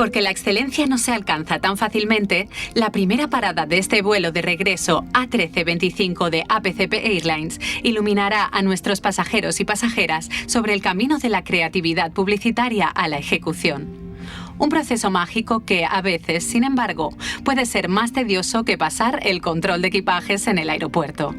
Porque la excelencia no se alcanza tan fácilmente, la primera parada de este vuelo de regreso A1325 de APCP Airlines iluminará a nuestros pasajeros y pasajeras sobre el camino de la creatividad publicitaria a la ejecución. Un proceso mágico que, a veces, sin embargo, puede ser más tedioso que pasar el control de equipajes en el aeropuerto.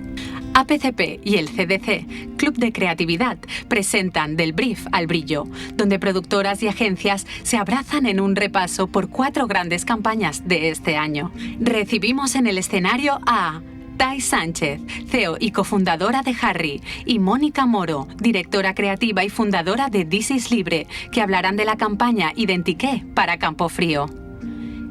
APCP y el CDC, Club de Creatividad, presentan Del Brief al Brillo, donde productoras y agencias se abrazan en un repaso por 4 grandes campañas de este año. Recibimos en el escenario a Tai Sánchez, CEO y cofundadora de Harry, y Mónica Moro, directora creativa y fundadora de This is Libre, que hablarán de la campaña Identiqué para Campofrío.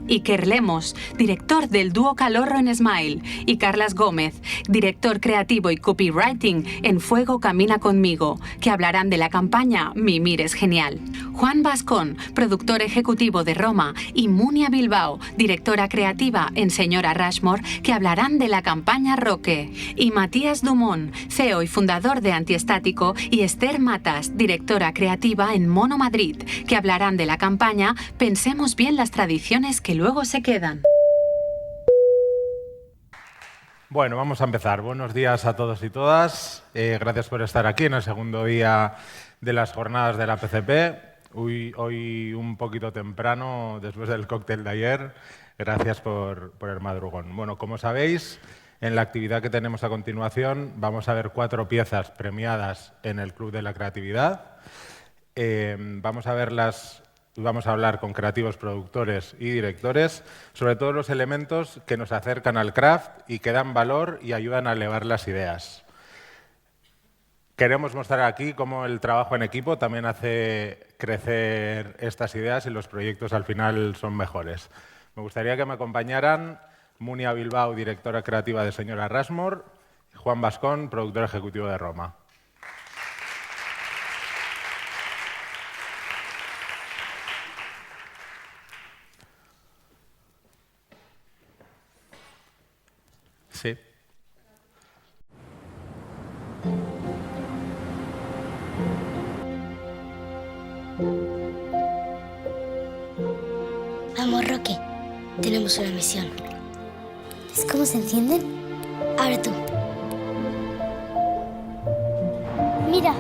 Iker Lemos, director del dúo Calorro en Smile, y Carlas Gómez, director creativo y copywriting en Fuego Camina Conmigo, que hablarán de la campaña Mimir es genial. Juan Vascón, productor ejecutivo de Roma, y Munia Bilbao, directora creativa en Señora Rushmore, que hablarán de la campaña Roque. Y Matías Dumont, CEO y fundador de Antiestático, y Esther Matas, directora creativa en Mono Madrid, que hablarán de la campaña Pensemos bien las tradiciones que luego se quedan. Bueno, vamos a empezar. Buenos días a todos y todas. Gracias por estar aquí en el segundo día de las jornadas de la PCP. Hoy un poquito temprano, después del cóctel de ayer. Gracias por el madrugón. Bueno, como sabéis, en la actividad que tenemos a continuación vamos a ver 4 piezas premiadas en el Club de la Creatividad. Vamos a hablar con creativos, productores y directores sobre todos los elementos que nos acercan al craft y que dan valor y ayudan a elevar las ideas. Queremos mostrar aquí cómo el trabajo en equipo también hace crecer estas ideas y los proyectos al final son mejores. Me gustaría que me acompañaran Munia Bilbao, directora creativa de Señora Rushmore, y Juan Vascón, productor ejecutivo de Roma. Sí. Vamos, Roque. Tenemos una misión. ¿Es cómo se encienden? Abre tú. Mira.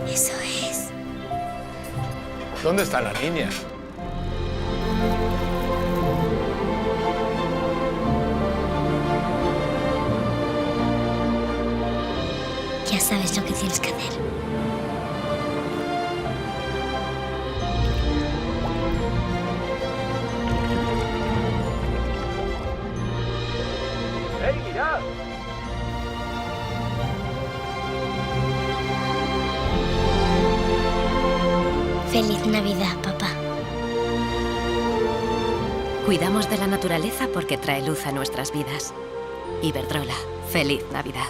Eso es. ¿Dónde está la niña? Ya sabes lo que tienes que hacer. ¡Hey, mirad! Feliz Navidad, papá. Cuidamos de la naturaleza porque trae luz a nuestras vidas. Iberdrola, feliz Navidad.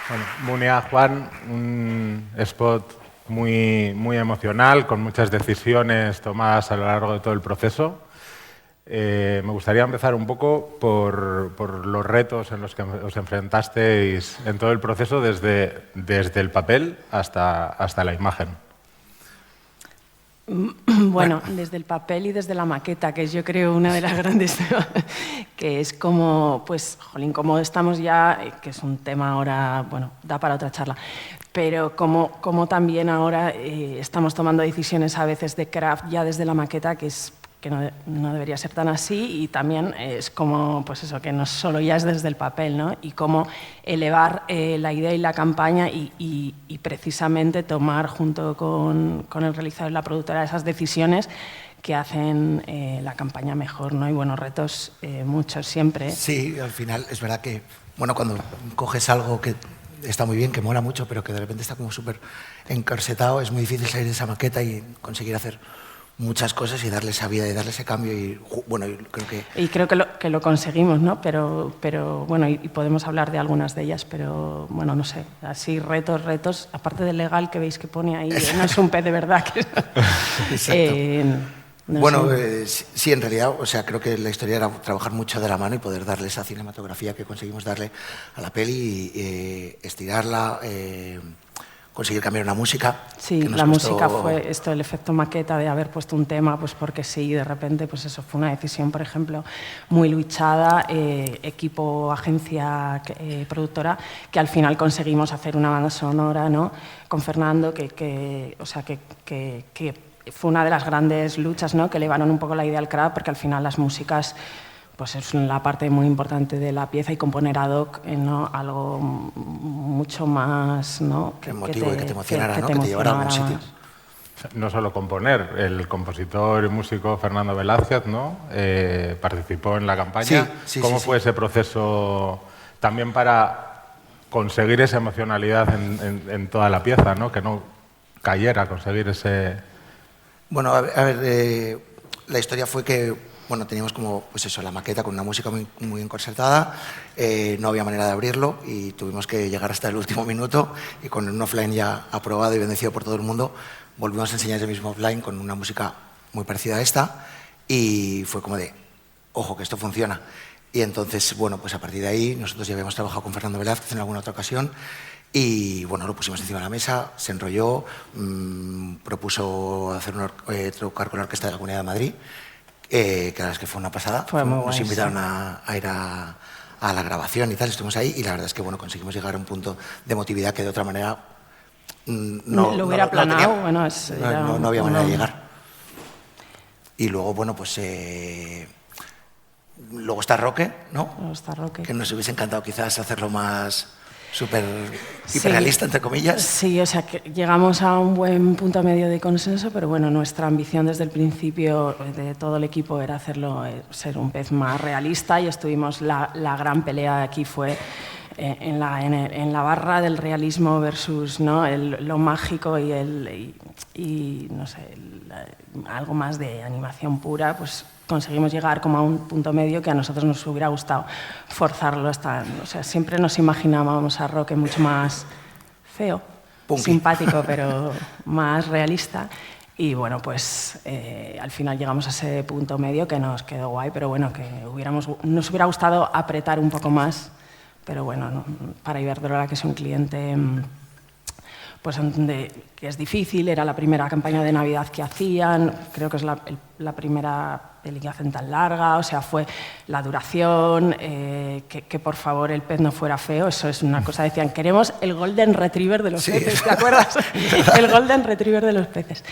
Bueno, Munia, Juan, un spot muy emocional, con muchas decisiones tomadas a lo largo de todo el proceso. Me gustaría empezar un poco por los retos en los que os enfrentasteis en todo el proceso, desde el papel hasta la imagen. Bueno, desde el papel y desde la maqueta, que es, yo creo, una de las grandes temas, que es como, pues, jolín, como estamos ya, que es un tema ahora, bueno, da para otra charla, pero como también ahora estamos tomando decisiones a veces de craft ya desde la maqueta, que no debería ser tan así, y también es como, pues eso, que no solo ya es desde el papel, ¿no? Y cómo elevar la idea y la campaña y precisamente tomar junto con el realizador y la productora esas decisiones que hacen la campaña mejor, ¿no? Y bueno, retos muchos siempre. Sí, al final es verdad que, bueno, cuando coges algo que está muy bien, que mola mucho, pero que de repente está como súper encorsetado, es muy difícil salir de esa maqueta y conseguir hacer muchas cosas y darle esa vida y darle ese cambio y bueno, creo que... Y creo que lo conseguimos, ¿no? Pero bueno, y podemos hablar de algunas de ellas, pero bueno, no sé, así retos, aparte del legal que veis que pone ahí, no es un pez de verdad. No bueno, sí, en realidad, o sea, creo que la historia era trabajar mucho de la mano y poder darle esa cinematografía que conseguimos darle a la peli, estirarla, conseguir cambiar una música. Sí, la música fue esto, el efecto maqueta de haber puesto un tema, pues porque sí, de repente, pues eso fue una decisión, por ejemplo, muy luchada, equipo, agencia, productora, que al final conseguimos hacer una banda sonora, ¿no? Con Fernando, que fue una de las grandes luchas, ¿no? Que elevaron un poco la idea al crowd, porque al final las músicas pues es la parte muy importante de la pieza y componer ad hoc, ¿no? Algo mucho más, ¿no? Que te emocionara, ¿no? Que te llevara a algún sitio. No solo componer, el compositor y músico Fernando Velázquez, ¿no? Participó en la campaña. Sí, ¿Cómo fue ese proceso también para conseguir esa emocionalidad en toda la pieza, ¿no? Que no cayera, conseguir ese... Bueno, a ver, la historia fue que, bueno, teníamos como, pues eso, la maqueta con una música muy encorsetada, no había manera de abrirlo y tuvimos que llegar hasta el último minuto y con un offline ya aprobado y bendecido por todo el mundo, volvimos a enseñar ese mismo offline con una música muy parecida a esta y fue como de, ojo, que esto funciona. Y entonces, bueno, pues a partir de ahí nosotros ya habíamos trabajado con Fernando Velázquez en alguna otra ocasión y, bueno, lo pusimos encima de la mesa, se enrolló, propuso tocar con la Orquesta de la Comunidad de Madrid, que la verdad es que fue una pasada. Nos invitaron a ir a la grabación y tal, estuvimos ahí y la verdad es que, bueno, conseguimos llegar a un punto de emotividad que de otra manera lo hubiera planado, bueno, no había manera de llegar. Y luego, bueno, pues... luego está Roque, ¿no? Luego está Roque. Que nos hubiese encantado quizás hacerlo más súper hiperrealista, entre comillas. Sí, o sea, que llegamos a un buen punto medio de consenso, pero bueno, nuestra ambición desde el principio de todo el equipo era hacerlo, ser un pez más realista y estuvimos, la gran pelea aquí fue en la barra del realismo versus, ¿no? Lo mágico y no sé, algo más de animación pura, pues conseguimos llegar como a un punto medio que a nosotros nos hubiera gustado forzarlo hasta... O sea, siempre nos imaginábamos a Roque mucho más feo, punky, simpático, pero más realista. Y bueno, pues al final llegamos a ese punto medio que nos quedó guay, pero bueno, que nos hubiera gustado apretar un poco más. Pero bueno, no, para Iberdrola, que es un cliente pues, que es difícil, era la primera campaña de Navidad que hacían, creo que es la primera peli que hacen tan larga, o sea, fue la duración, que por favor el pez no fuera feo, eso es una cosa, decían, queremos el Golden Retriever de los peces, ¿te acuerdas? El Golden Retriever de los peces.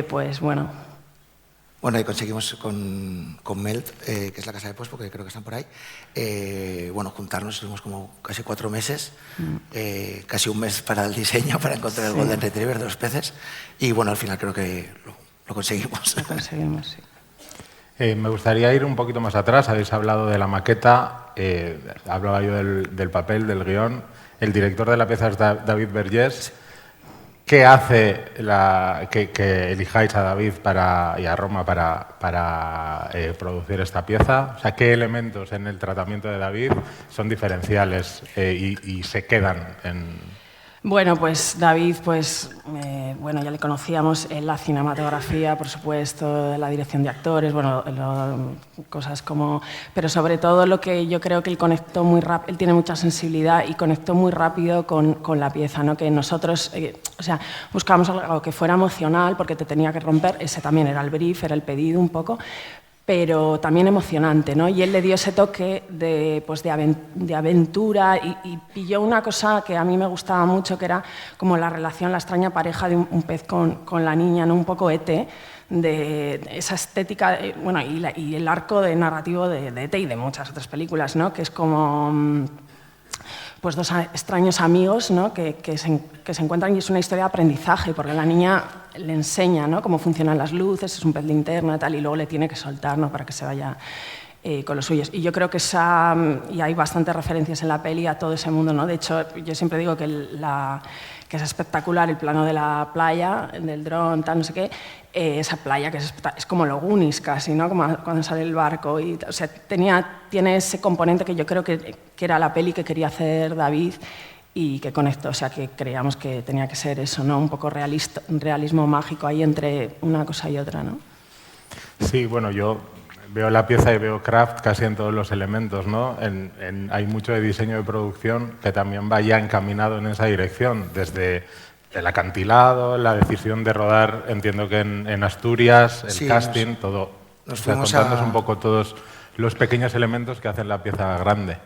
Pues bueno. Bueno, y conseguimos con Melt, que es la casa de Pospo, que creo que están por ahí, bueno, juntarnos, estuvimos como casi 4 meses, casi un mes para el diseño, para encontrar el Golden Retriever de los peces, y bueno, al final creo que lo conseguimos. Lo conseguimos, sí. Me gustaría ir un poquito más atrás, habéis hablado de la maqueta, hablaba yo del papel, del guión, el director de la pieza es David Vergés. ¿Qué hace que elijáis a David y a Roma para producir esta pieza? O sea, ¿qué elementos en el tratamiento de David son diferenciales y se quedan en...? Bueno, pues David, bueno, ya le conocíamos en la cinematografía, por supuesto, la dirección de actores, bueno, cosas como... Pero sobre todo lo que yo creo que él conectó muy rápido, él tiene mucha sensibilidad y conectó muy rápido con la pieza, ¿no? Que nosotros, o sea, buscábamos algo que fuera emocional porque te tenía que romper, ese también era el brief, era el pedido un poco, pero también emocionante, ¿no? Y él le dio ese toque de aventura y pilló una cosa que a mí me gustaba mucho, que era como la relación, la extraña pareja de un pez con la niña, ¿no? Un poco E.T., de esa estética, bueno, y el arco de narrativo de E.T. y de muchas otras películas, ¿no? Que es como... pues dos extraños amigos, ¿no? que se encuentran y es una historia de aprendizaje, porque la niña le enseña, ¿no? Cómo funcionan las luces, es un pez linterna y tal, y luego le tiene que soltar, ¿no? Para que se vaya con los suyos. Y yo creo que y hay bastantes referencias en la peli a todo ese mundo, ¿no? De hecho, yo siempre digo que es espectacular el plano de la playa, del dron, tal, no sé qué, esa playa que es como los Goonies casi, ¿no? Como cuando sale el barco. O sea, tiene ese componente que yo creo que era la peli que quería hacer David y que conectó, o sea, que creíamos que tenía que ser eso, ¿no? Un poco realismo mágico ahí entre una cosa y otra, ¿no? Sí, bueno, yo veo la pieza y veo craft casi en todos los elementos, ¿no? Hay mucho de diseño de producción que también va ya encaminado en esa dirección, desde el acantilado, la decisión de rodar, entiendo que en Asturias, el casting, todo. Nos fuimos contándonos un poco todos los pequeños elementos que hacen la pieza grande.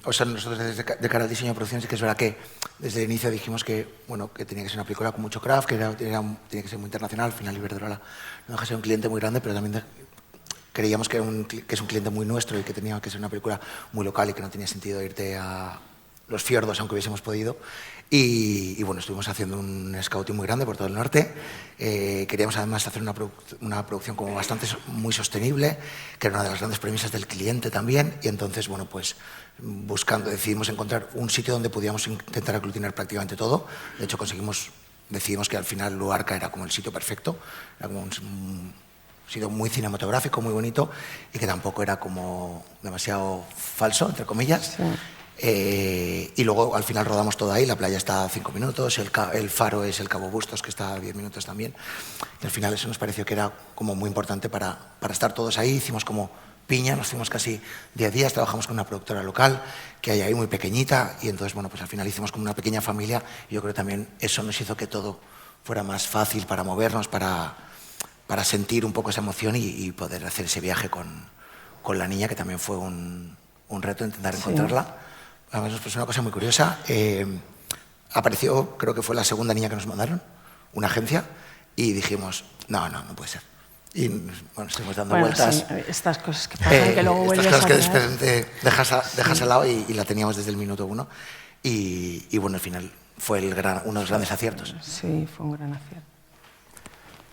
O sea, nosotros de cara al diseño de producción sí que es verdad que desde el inicio dijimos que, bueno, que tenía que ser una película con mucho craft, que tenía que ser muy internacional. Al final Iberdrola no deja de ser un cliente muy grande, pero también creíamos que es un cliente muy nuestro y que tenía que ser una película muy local y que no tenía sentido irte a los fiordos, aunque hubiésemos podido. Y bueno, estuvimos haciendo un scouting muy grande por todo el norte. Queríamos además hacer una producción como muy sostenible, que era una de las grandes premisas del cliente también. Y entonces, bueno, pues decidimos encontrar un sitio donde pudiéramos intentar aglutinar prácticamente todo. De hecho, decidimos que al final Luarca era como el sitio perfecto. Era como un sitio muy cinematográfico, muy bonito, y que tampoco era como demasiado falso, entre comillas. Sí. Y luego al final rodamos todo ahí, la playa está a 5 minutos, el faro es el Cabo Bustos, que está a 10 minutos también. Y al final eso nos pareció que era como muy importante para estar todos ahí. Hicimos como piña, nos fuimos casi 10 días, trabajamos con una productora local que hay ahí muy pequeñita, y entonces, bueno, pues al final hicimos como una pequeña familia, y yo creo que también eso nos hizo que todo fuera más fácil para movernos, para sentir un poco esa emoción y poder hacer ese viaje con la niña, que también fue un reto intentar encontrarla. Además nos pasó una cosa muy curiosa. Apareció, creo que fue la segunda niña que nos mandaron, una agencia, y dijimos, no puede ser. Y bueno, estuvimos dando vueltas. Sí, estas cosas que pasan, que luego vuelves estas cosas a que de repente dejas al lado y la teníamos desde el minuto 1. Y bueno, al final fue uno de los grandes aciertos. Sí, fue un gran acierto.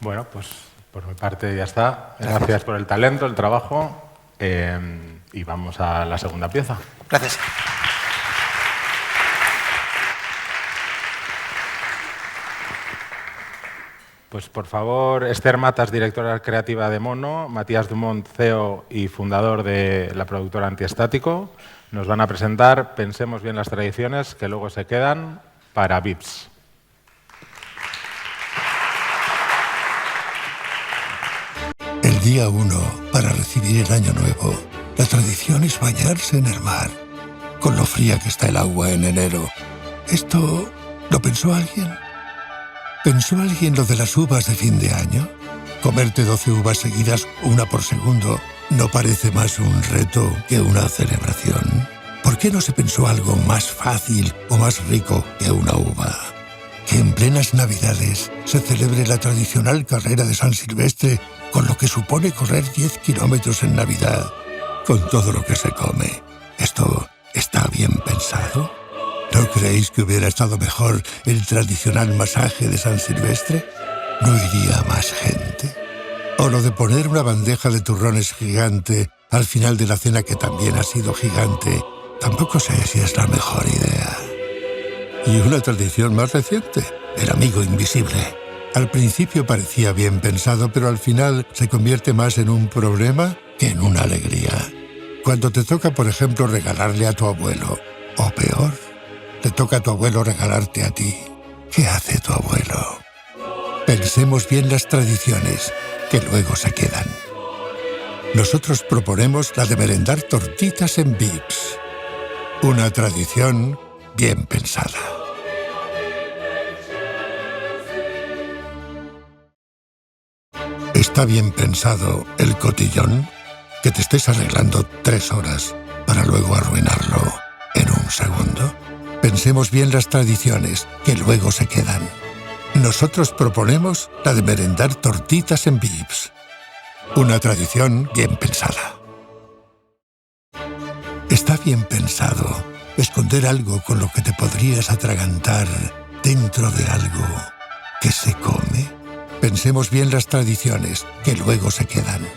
Bueno, pues por mi parte ya está. Gracias por el talento, el trabajo, y vamos a la segunda pieza. Gracias. Pues por favor, Esther Matas, directora creativa de Mono, Matías Dumont, CEO y fundador de la productora Antiestático, nos van a presentar Pensemos bien las tradiciones que luego se quedan para VIPs. El día 1 para recibir el año nuevo. La tradición es bañarse en el mar, con lo fría que está el agua en enero. ¿Esto lo pensó alguien? ¿Pensó alguien lo de las uvas de fin de año? Comerte 12 uvas seguidas, una por segundo, ¿no parece más un reto que una celebración? ¿Por qué no se pensó algo más fácil o más rico que una uva? Que en plenas Navidades se celebre la tradicional carrera de San Silvestre, con lo que supone correr 10 kilómetros en Navidad, con todo lo que se come. ¿Esto está bien pensado? ¿No creéis que hubiera estado mejor el tradicional masaje de San Silvestre? ¿No iría más gente? ¿O lo de poner una bandeja de turrones gigante al final de la cena, que también ha sido gigante? Tampoco sé si es la mejor idea. Y una tradición más reciente, el amigo invisible. Al principio parecía bien pensado, pero al final se convierte más en un problema que en una alegría. Cuando te toca, por ejemplo, regalarle a tu abuelo, o peor, te toca a tu abuelo regalarte a ti. ¿Qué hace tu abuelo? Pensemos bien las tradiciones, que luego se quedan. Nosotros proponemos la de merendar tortitas en VIPs. Una tradición bien pensada. ¿Está bien pensado el cotillón? Que te estés arreglando 3 horas para luego arruinarlo en un segundo. Pensemos bien las tradiciones, que luego se quedan. Nosotros proponemos la de merendar tortitas en VIPs. Una tradición bien pensada. ¿Está bien pensado esconder algo con lo que te podrías atragantar dentro de algo que se come? Pensemos bien las tradiciones, que luego se quedan.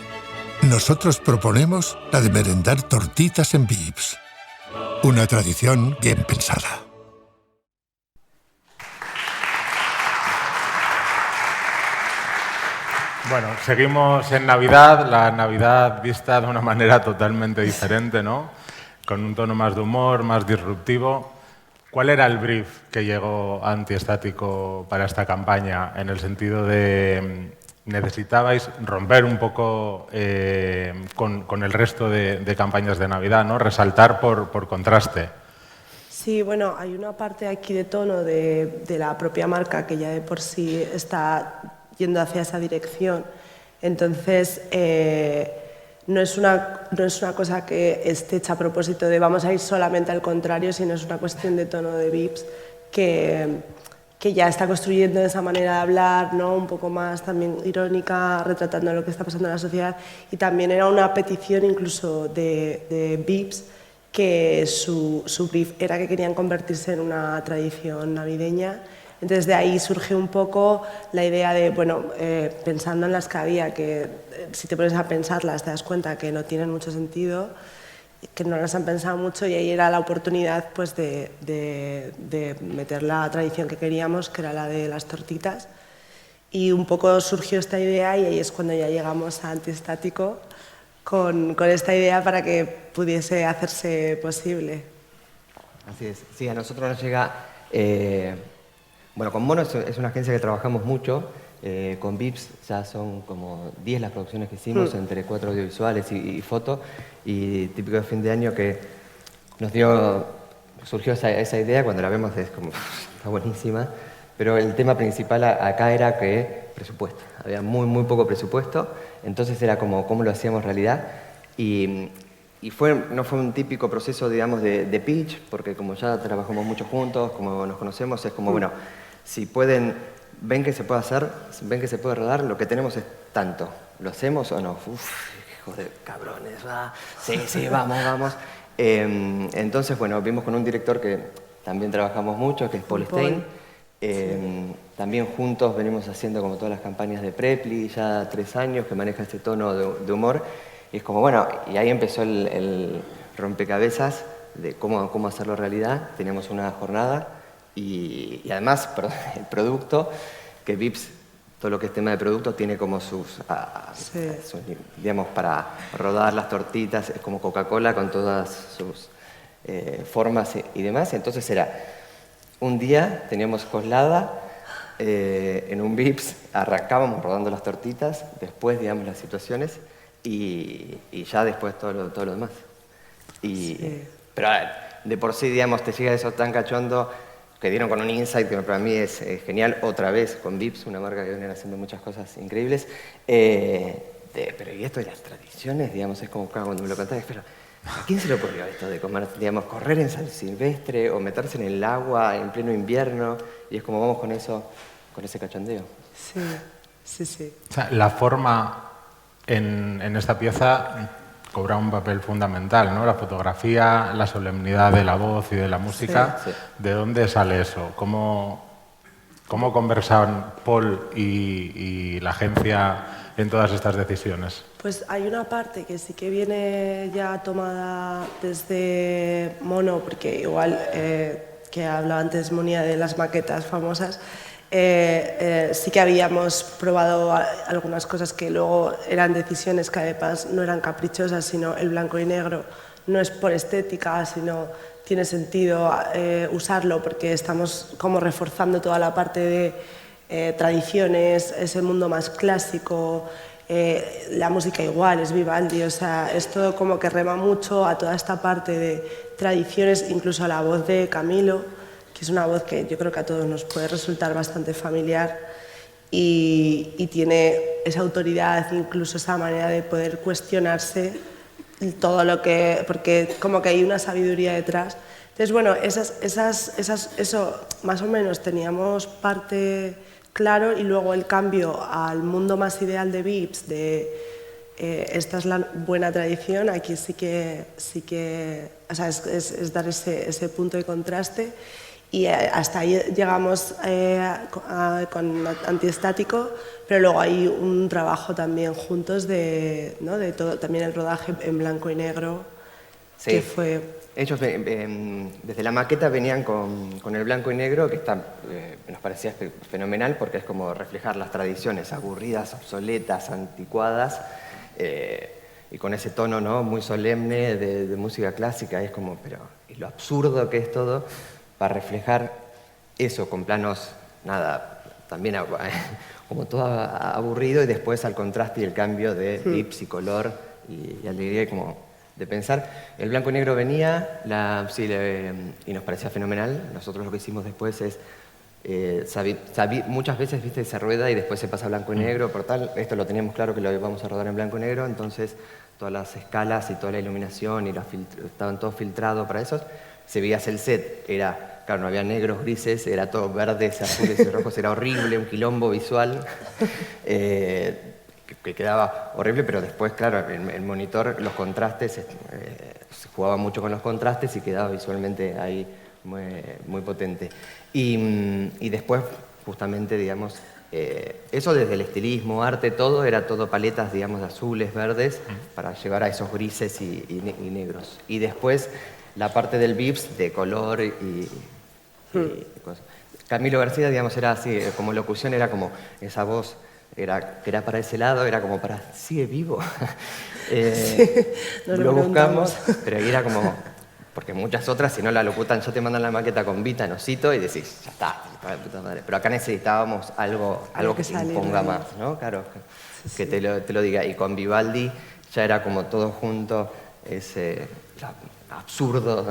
Nosotros proponemos la de merendar tortitas en Vips. Una tradición bien pensada. Bueno, seguimos en Navidad, la Navidad vista de una manera totalmente diferente, ¿no? Con un tono más de humor, más disruptivo. ¿Cuál era el brief que llegó a Antiestático para esta campaña? En el sentido de necesitabais romper un poco con el resto de campañas de Navidad, ¿no? Resaltar por contraste. Sí, bueno, hay una parte aquí de tono de la propia marca que ya de por sí está yendo hacia esa dirección. Entonces, no es una cosa que esté hecha a propósito de vamos a ir solamente al contrario, sino es una cuestión de tono de Vips que ya está construyendo esa manera de hablar, ¿no? Un poco más también irónica, retratando lo que está pasando en la sociedad. Y también era una petición incluso de Vips, que su brief era que querían convertirse en una tradición navideña. Entonces de ahí surge un poco la idea de, bueno, pensando en las que había, que si te pones a pensarlas te das cuenta que no tienen mucho sentido, que no las han pensado mucho, y ahí era la oportunidad pues de meter la tradición que queríamos, que era la de las tortitas. Y un poco surgió esta idea y ahí es cuando ya llegamos a Antiestático con esta idea para que pudiese hacerse posible. Así es. Sí, a nosotros nos llega... Bueno, con Mono es una agencia que trabajamos mucho. Con Vips ya son como 10 las producciones que hicimos, entre 4 audiovisuales y foto. Y típico de fin de año que surgió esa idea, cuando la vemos es como, está buenísima. Pero el tema principal acá era que presupuesto. Había muy poco presupuesto, entonces era como cómo lo hacíamos realidad. Y no fue un típico proceso, digamos, de pitch, porque como ya trabajamos mucho juntos, como nos conocemos, es como, bueno, si pueden, ven que se puede hacer, ven que se puede rodar, lo que tenemos es tanto. ¿Lo hacemos o no? Uf, hijos de cabrones, va. Sí, vamos. Entonces, bueno, vimos con un director que también trabajamos mucho, que es Paul Stein. También juntos venimos haciendo como todas las campañas de Preply, ya 3 años, que maneja este tono de humor. Y es como, bueno, y ahí empezó el rompecabezas de cómo hacerlo realidad. Teníamos una jornada y además el producto, que Vips, todo lo que es tema de producto, tiene como sus digamos, para rodar las tortitas, es como Coca-Cola con todas sus formas y demás. Entonces era, un día teníamos Coslada, en un Vips arrancábamos rodando las tortitas, después, digamos, las situaciones, y ya después todo lo demás. Pero de por sí, digamos, te llega eso tan cachondo que dieron con un insight que para mí es genial, otra vez con Vips, una marca que viene haciendo muchas cosas increíbles. Pero y esto de las tradiciones, digamos, es como cuando me lo contaste, pero ¿a quién se le ocurrió esto de comer, digamos, correr en San Silvestre o meterse en el agua en pleno invierno? Y es como vamos con eso, con ese cachondeo. Sí. O sea, la forma en esta pieza cobra un papel fundamental, ¿no? La fotografía, la solemnidad de la voz y de la música. Sí. ¿De dónde sale eso? ¿Cómo conversaban Paul y la agencia en todas estas decisiones? Pues hay una parte que sí que viene ya tomada desde Mono, porque igual que hablaba antes Monia de las maquetas famosas, sí que habíamos probado algunas cosas que luego eran decisiones que además no eran caprichosas, sino el blanco y negro no es por estética, sino tiene sentido usarlo porque estamos como reforzando toda la parte de tradiciones, ese mundo más clásico, la música igual, es Vivaldi, o sea, es todo como que rema mucho a toda esta parte de tradiciones, incluso a la voz de Camilo, que es una voz que yo creo que a todos nos puede resultar bastante familiar y tiene esa autoridad, incluso esa manera de poder cuestionarse todo lo que... porque como que hay una sabiduría detrás. Entonces, bueno, eso más o menos teníamos parte claro y luego el cambio al mundo más ideal de Vips, de esta es la buena tradición, aquí sí que o sea, es dar ese punto de contraste. y hasta ahí llegamos con antiestático, pero luego hay un trabajo también juntos de todo, también el rodaje en blanco y negro, sí. Que fue... Ellos desde la maqueta venían con el blanco y negro, que nos parecía fenomenal porque es como reflejar las tradiciones aburridas, obsoletas, anticuadas, y con ese tono, ¿no?, muy solemne de música clásica, es como, pero y lo absurdo que es todo, para reflejar eso con planos, nada, también como todo aburrido, y después al contraste y el cambio de lips y color y alegría, y como de pensar. El blanco y negro venía, y nos parecía fenomenal. Nosotros lo que hicimos después es, muchas veces, viste, se rueda y después se pasa a blanco y negro, por tal. Esto lo teníamos claro que lo íbamos a rodar en blanco y negro, entonces todas las escalas y toda la iluminación y estaban todos filtrados para eso. Se veías el set, claro, no había negros, grises, era todo verdes, azules y rojos, era horrible, un quilombo visual. Que quedaba horrible, pero después, claro, el monitor, los contrastes, se jugaba mucho con los contrastes y quedaba visualmente ahí muy potente. Y después, justamente, digamos, eso desde el estilismo, arte, todo, era todo paletas, digamos, de azules, verdes, para llevar a esos grises y negros. Y después, la parte del VIPS, de color y cosas. Camilo García, digamos, era así, como locución, era como esa voz, que era para ese lado, era como para, sigue vivo. Lo buscamos, pero era como, porque muchas otras, si no la locutan, ya te mandan la maqueta con Vita, Osito, y decís, ya está, puta madre. Pero acá necesitábamos algo que se imponga más, ¿no? Claro, que te lo diga. Y con Vivaldi ya era como todo junto, ese absurdo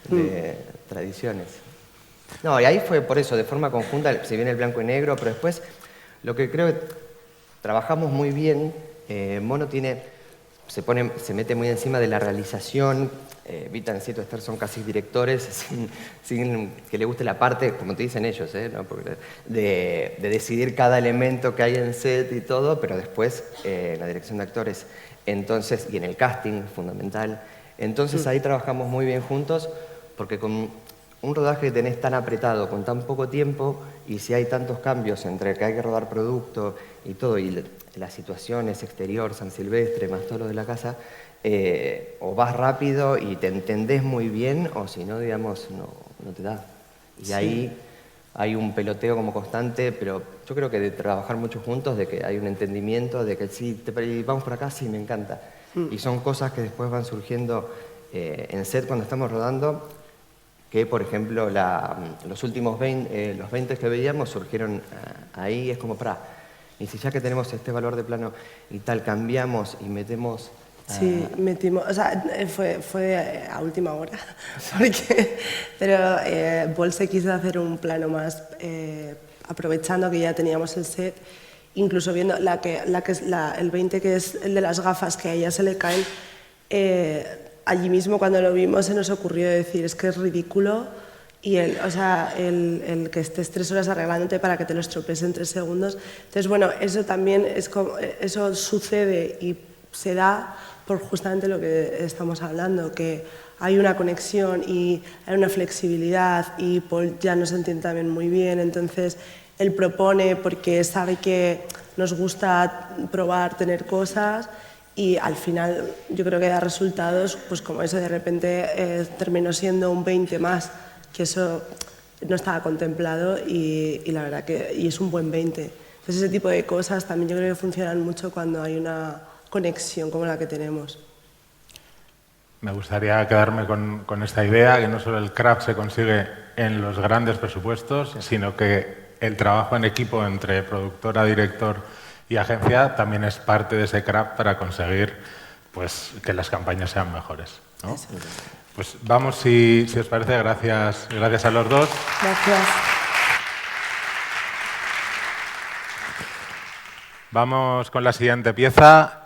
de tradiciones. No, y ahí fue por eso, de forma conjunta, se viene el blanco y negro, pero después lo que creo que trabajamos muy bien, Mono se mete muy encima de la realización, Vita, Osito, Esther son casi directores, sin que le guste la parte, como te dicen ellos, ¿no? de decidir cada elemento que hay en set y todo, pero después la dirección de actores, entonces, y en el casting, fundamental. Entonces ahí trabajamos muy bien juntos, porque con un rodaje que tenés tan apretado, con tan poco tiempo, y si hay tantos cambios entre que hay que rodar producto y todo, y las situaciones exterior, San Silvestre, más todo lo de la casa, o vas rápido y te entendés muy bien, o si no, digamos, no te da. Y ahí hay un peloteo como constante, pero yo creo que de trabajar mucho juntos, de que hay un entendimiento, de que sí, vamos por acá, sí, me encanta. Y son cosas que después van surgiendo en set cuando estamos rodando, que por ejemplo los últimos 20 que veíamos surgieron ahí, es como y si ya que tenemos este valor de plano y tal, cambiamos y metemos... Sí, metimos, o sea, fue a última hora, pero Bolse quiso hacer un plano más, aprovechando que ya teníamos el set, incluso viendo el 20, que es el de las gafas, que a ella se le caen. Allí mismo cuando lo vimos se nos ocurrió decir, es que es ridículo, y el que estés 3 horas arreglándote para que te lo estropees en 3 segundos. Entonces, bueno, eso también es como, eso sucede y se da por justamente lo que estamos hablando, que hay una conexión y hay una flexibilidad, y Paul ya nos entiende también muy bien, entonces él propone porque sabe que nos gusta probar, tener cosas, y al final yo creo que da resultados, pues como eso, de repente terminó siendo un 20 más, que eso no estaba contemplado, y la verdad que es un buen 20. Entonces ese tipo de cosas también yo creo que funcionan mucho cuando hay una conexión como la que tenemos. Me gustaría quedarme con esta idea, que no solo el craft se consigue en los grandes presupuestos, sino que el trabajo en equipo entre productora, director y agencia también es parte de ese craft para conseguir, pues, que las campañas sean mejores, ¿no? Pues vamos, si os parece, gracias a los dos. Gracias. Vamos con la siguiente pieza.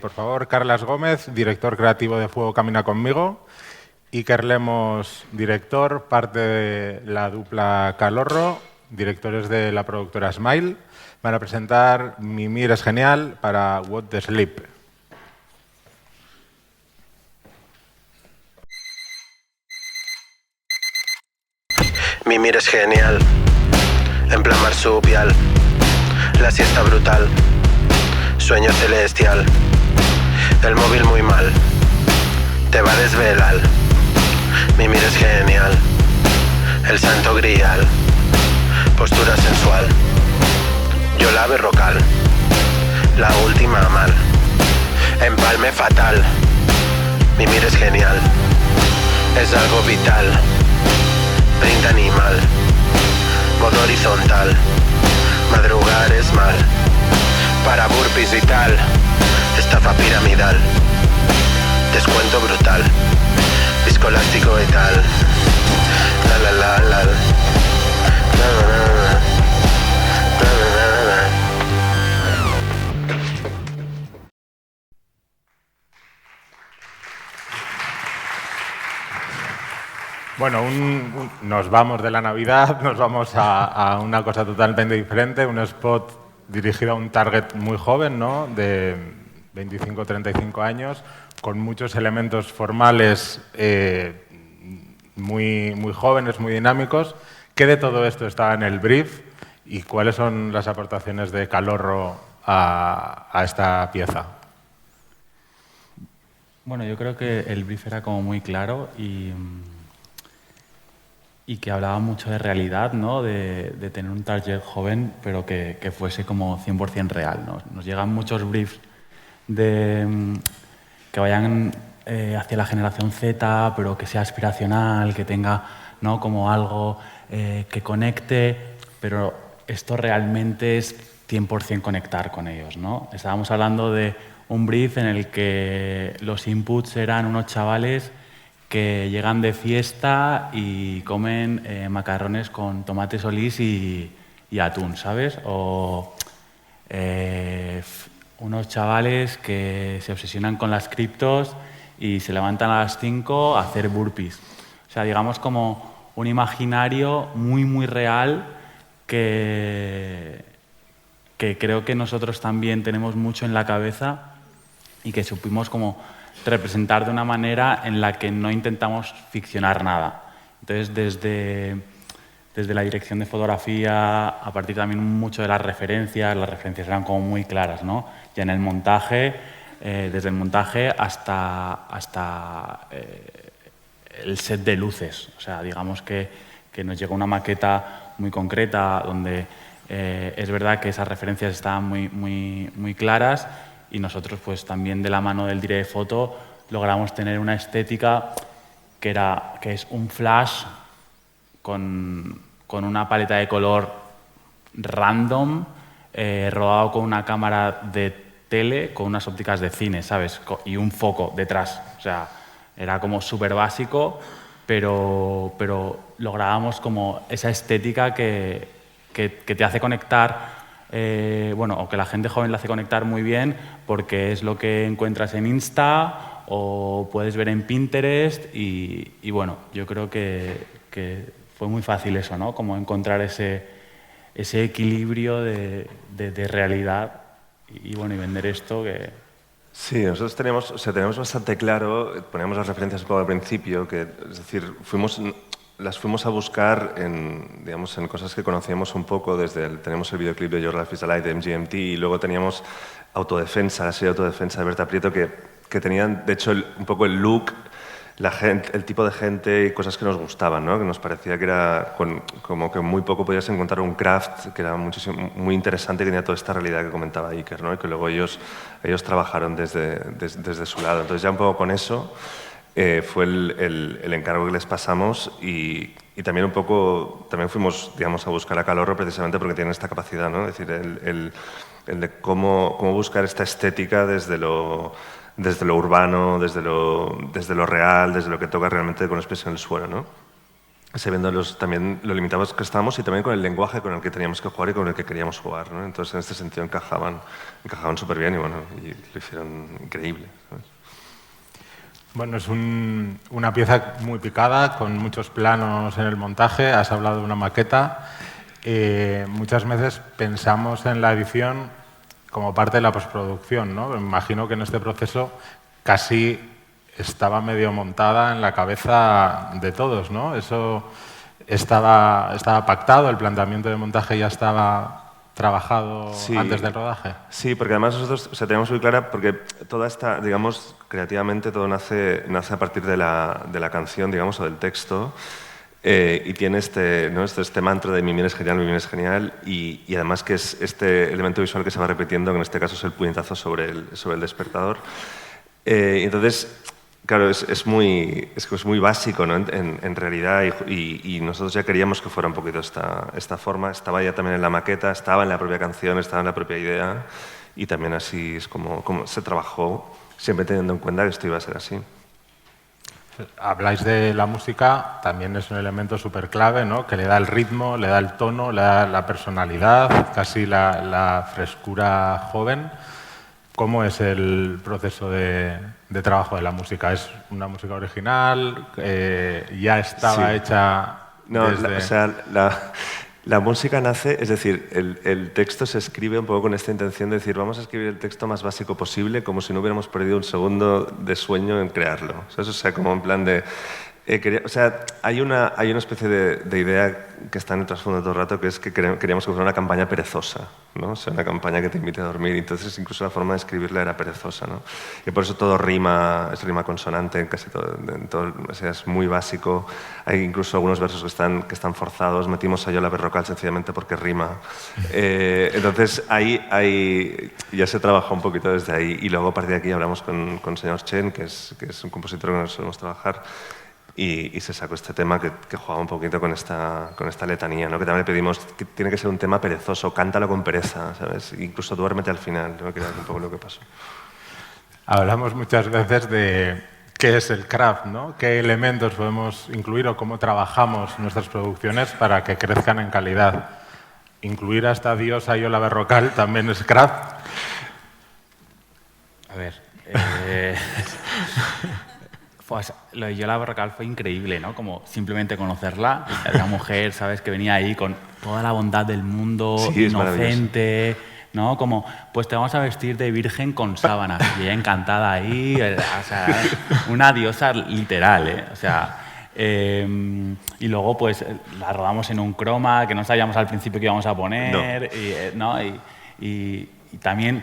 Por favor, Carlas Gómez, director creativo de Fuego Camina Conmigo, Iker Lemos, director, parte de la dupla Calorro, directores de la productora Smile, van a presentar Mimir es genial para What the Sleep. mira es genial, en plan marsupial. La siesta brutal, sueño celestial. El móvil muy mal, te va a desvelar. Mi mira es genial, el santo grial. Postura sensual, yo la berrocal. La última mal, empalme fatal. Mi mira es genial, es algo vital. Print animal, modo horizontal. Madrugar es mal, para burpees y tal. Estafa piramidal, descuento brutal. Viscoelástico y tal. La la la la. La la la la. La la la la. Bueno, nos vamos de la Navidad, nos vamos a una cosa totalmente diferente, un spot dirigido a un target muy joven, ¿no? De 25-35 años, con muchos elementos formales muy jóvenes, muy dinámicos. ¿Qué de todo esto está en el brief y cuáles son las aportaciones de Calorro a esta pieza? Bueno, yo creo que el brief era como muy claro y que hablaba mucho de realidad, ¿no? De tener un target joven, pero que fuese como 100% real, ¿no? Nos llegan muchos briefs que vayan hacia la generación Z, pero que sea aspiracional, que tenga, ¿no? Como algo que conecte, pero esto realmente es 100% conectar con ellos, ¿no? Estábamos hablando de un brief en el que los inputs eran unos chavales que llegan de fiesta y comen macarrones con tomate solís y atún, ¿sabes? O unos chavales que se obsesionan con las criptos y se levantan a las 5 a hacer burpees. O sea, digamos como un imaginario muy real que creo que nosotros también tenemos mucho en la cabeza y que supimos como representar de una manera en la que no intentamos ficcionar nada. Entonces, desde la dirección de fotografía, a partir también mucho de las referencias eran como muy claras, ¿no? Ya en el montaje, desde el montaje hasta el set de luces. O sea, digamos que nos llegó una maqueta muy concreta donde es verdad que esas referencias estaban muy claras. Y nosotros, pues también de la mano del Dire de Foto, logramos tener una estética que es un flash con una paleta de color random, rodado con una cámara de tele, con unas ópticas de cine, ¿sabes? Y un foco detrás. O sea, era como súper básico, pero lográbamos como esa estética que te hace conectar. O que la gente joven le hace conectar muy bien porque es lo que encuentras en Insta o puedes ver en Pinterest y bueno, yo creo que fue muy fácil eso, ¿no? Como encontrar ese equilibrio de realidad y vender esto que... Sí, nosotros tenemos bastante claro, poníamos las referencias un poco al principio, que es decir, las fuimos a buscar en cosas que conocíamos un poco. Tenemos el videoclip de Your Life is a Lie de MGMT y luego teníamos la serie Autodefensa de Berta Prieto que tenían, de hecho, un poco el look, el tipo de gente y cosas que nos gustaban, ¿no? Que nos parecía que era como que muy poco podías encontrar un craft que era muy interesante, que tenía toda esta realidad que comentaba Iker, ¿no? Y que luego ellos trabajaron desde su lado. Entonces ya un poco con eso fue el encargo que les pasamos y también también fuimos, digamos, a buscar a Calorro precisamente porque tienen esta capacidad, ¿no? Es decir, el de cómo buscar esta estética desde lo urbano, desde lo real, desde lo que toca realmente con los pies en el suelo, ¿no? Sabiendo también lo limitados que estábamos y también con el lenguaje con el que teníamos que jugar y con el que queríamos jugar, ¿no? Entonces, en este sentido encajaban súper bien y lo hicieron increíble, ¿sabes? Bueno, es una pieza muy picada, con muchos planos en el montaje. Has hablado de una maqueta. Muchas veces pensamos en la edición como parte de la postproducción, ¿no? Me imagino que en este proceso casi estaba medio montada en la cabeza de todos, ¿no? Eso ¿Estaba pactado? ¿El planteamiento de montaje ya estaba trabajado Sí. antes del rodaje? Sí, porque además nosotros tenemos muy clara, porque toda esta, digamos, creativamente todo nace a partir de la canción, digamos, o del texto, y tiene este mantra de mi bien es genial, y además que es este elemento visual que se va repitiendo, que en este caso es el puñetazo sobre el despertador. Entonces, claro, es muy básico, ¿no? en realidad, y nosotros ya queríamos que fuera un poquito esta forma. Estaba ya también en la maqueta, estaba en la propia canción, estaba en la propia idea, y también así es como se trabajó, siempre teniendo en cuenta que esto iba a ser así. Habláis de la música, también es un elemento súper clave, ¿no? Que le da el ritmo, le da el tono, le da la personalidad, casi la frescura joven. ¿Cómo es el proceso de trabajo de la música? ¿Es una música original? ¿Ya estaba hecha No, desde...? La música nace, es decir, el texto se escribe un poco con esta intención de decir, vamos a escribir el texto más básico posible, como si no hubiéramos perdido un segundo de sueño en crearlo. O sea, como en plan de... hay una especie de idea que está en el trasfondo todo el rato, que es que queríamos que fuera una campaña perezosa, ¿no? O sea, una campaña que te invite a dormir. Entonces, incluso la forma de escribirla era perezosa, ¿no? Y por eso todo es rima consonante, casi todo, o sea, es muy básico. Hay incluso algunos versos que están forzados. Metimos a Yola Berrocal sencillamente porque rima. Entonces, ahí ya se trabajó un poquito desde ahí. Y luego, a partir de aquí, hablamos con el señor Chen, que es un compositor con el que solemos trabajar. Y se sacó este tema que jugaba un poquito con esta letanía, ¿no? Que también le pedimos que tiene que ser un tema perezoso, cántalo con pereza, ¿sabes? Incluso duérmete al final, ¿no? Que era un poco lo que pasó. Hablamos muchas veces de qué es el craft, ¿no? ¿Qué elementos podemos incluir o cómo trabajamos nuestras producciones para que crezcan en calidad? Incluir a esta diosa Yola Berrocal también es craft. A ver... Pues lo de Yola Berrocal fue increíble, ¿no? Como simplemente conocerla, la mujer, ¿sabes? Que venía ahí con toda la bondad del mundo, sí, inocente, ¿no? Como, pues te vamos a vestir de virgen con sábanas. Y ella encantada ahí, o sea, una diosa literal, ¿eh? O sea, y luego pues la rodamos en un croma que no sabíamos al principio que íbamos a poner, ¿no? Y también,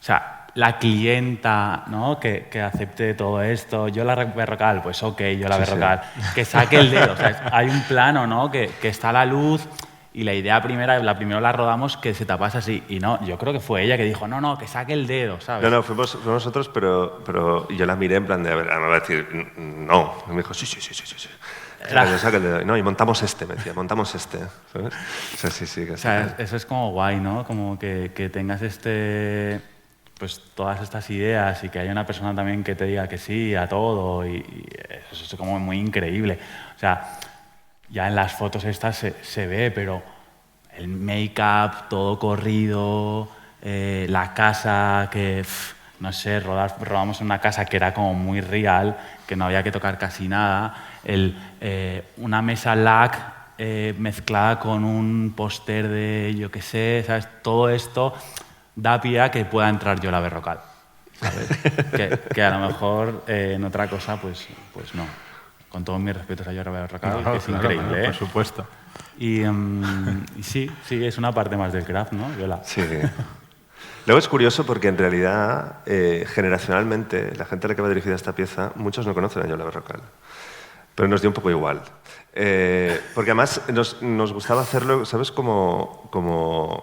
o sea, la clienta, ¿no? que acepte todo esto. Yola Berrocal, pues ok, Yola Berrocal. Sí. Que saque el dedo. O sea, hay un plano, ¿no? que está a la luz y la idea primero la rodamos que se tapase así. Y no, yo creo que fue ella que dijo, no, que saque el dedo, ¿sabes? No, fuimos nosotros, pero yo la miré en plan de, a ver, me va a decir, no. Y me dijo, sí. Saca el dedo. No, y montamos me decía, ¿sabes? O sea, sí. Que o sea, eso es como guay, ¿no? Como que tengas pues todas estas ideas y que haya una persona también que te diga que sí a todo y eso es como muy increíble. O sea, ya en las fotos estas se ve, pero el make-up, todo corrido, la casa que, no sé, rodamos en una casa que era como muy real, que no había que tocar casi nada, una mesa LAC mezclada con un póster de, yo qué sé, ¿sabes? Todo esto da pie a que pueda entrar Yola Berrocal, ¿sabes? que a lo mejor en otra cosa, pues no. Con todos mis respetos a Yola Berrocal, que es increíble, por supuesto. Y sí, es una parte más del craft, ¿no, Yola? Sí. Luego es curioso porque en realidad, generacionalmente, la gente a la que va dirigida esta pieza, muchos no conocen a Yola Berrocal. Pero nos dio un poco igual. Porque además nos gustaba hacerlo, ¿sabes? Como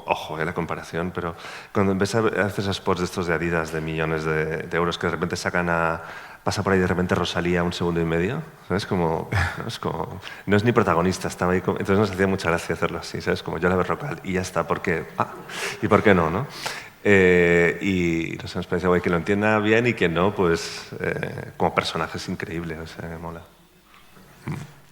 ojo, la comparación, pero cuando ves a hacer spots de estos de Adidas de millones de euros que de repente pasa por ahí de repente Rosalía 1 segundo y medio, ¿sabes? No es ni protagonista, estaba ahí, entonces nos hacía mucha gracia hacerlo así, ¿sabes? Como Yola Berrocal, y ya está, ¿por qué? ¿Y por qué no, no? Y nos parece guay que lo entienda bien y que no, pues como personaje es increíble, o sea, me mola.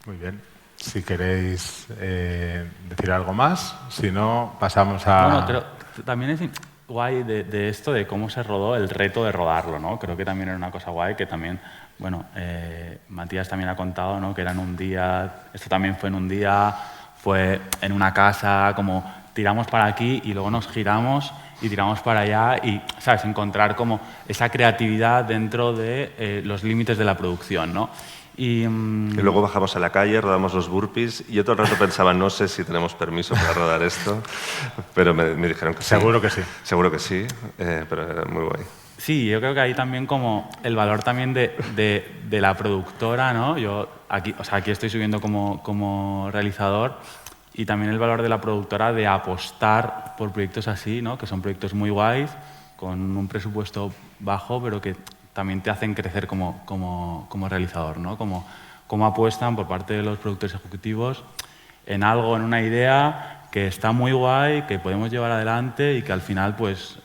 Muy bien. Si queréis decir algo más, si no, pasamos a... Bueno, pero también es guay de esto, de cómo se rodó, el reto de rodarlo, ¿no? Creo que también era una cosa guay que también, bueno, Matías también ha contado, ¿no? Que era en un día, esto también fue en un día, fue en una casa, como tiramos para aquí y luego nos giramos y tiramos para allá y, ¿sabes? Encontrar como esa creatividad dentro de los límites de la producción, ¿no? Y luego bajamos a la calle, rodamos los burpees y yo todo el rato pensaba, no sé si tenemos permiso para rodar esto, pero me dijeron que sí. Seguro que sí. Seguro que sí, pero era muy guay. Sí, yo creo que ahí también como el valor también de la productora, ¿no? Yo aquí estoy subiendo como realizador y también el valor de la productora de apostar por proyectos así, ¿no? Que son proyectos muy guays, con un presupuesto bajo, pero que también te hacen crecer como realizador, ¿no? Como apuestan por parte de los productores ejecutivos en algo, en una idea que está muy guay, que podemos llevar adelante y que al final, pues,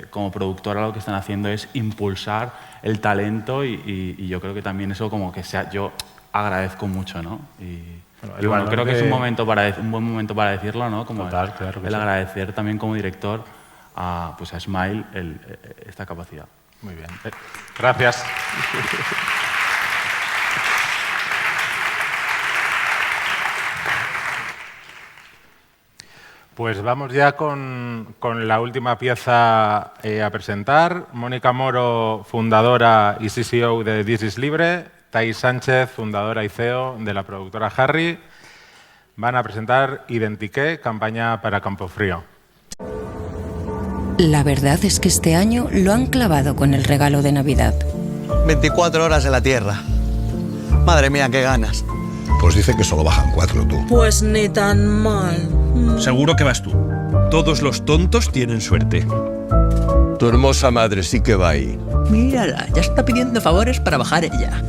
como productora lo que están haciendo es impulsar el talento y yo creo que también eso como que yo agradezco mucho, ¿no? Y bueno, creo que es un buen momento para decirlo, ¿no? Como Total, claro que el sí. agradecer también como director a Smile esta capacidad. Muy bien. Gracias. Pues vamos ya con la última pieza a presentar. Mónica Moro, fundadora y CCO de This is Libre. Thais Sánchez, fundadora y CEO de la productora Harry. Van a presentar Identiqué, campaña para Campofrío. La verdad es que este año lo han clavado con el regalo de Navidad. 24 horas en la Tierra. Madre mía, qué ganas. Pues dice que solo bajan 4 tú. Pues ni tan mal. Seguro que vas tú. Todos los tontos tienen suerte. Tu hermosa madre sí que va ahí. Mírala, ya está pidiendo favores para bajar ella.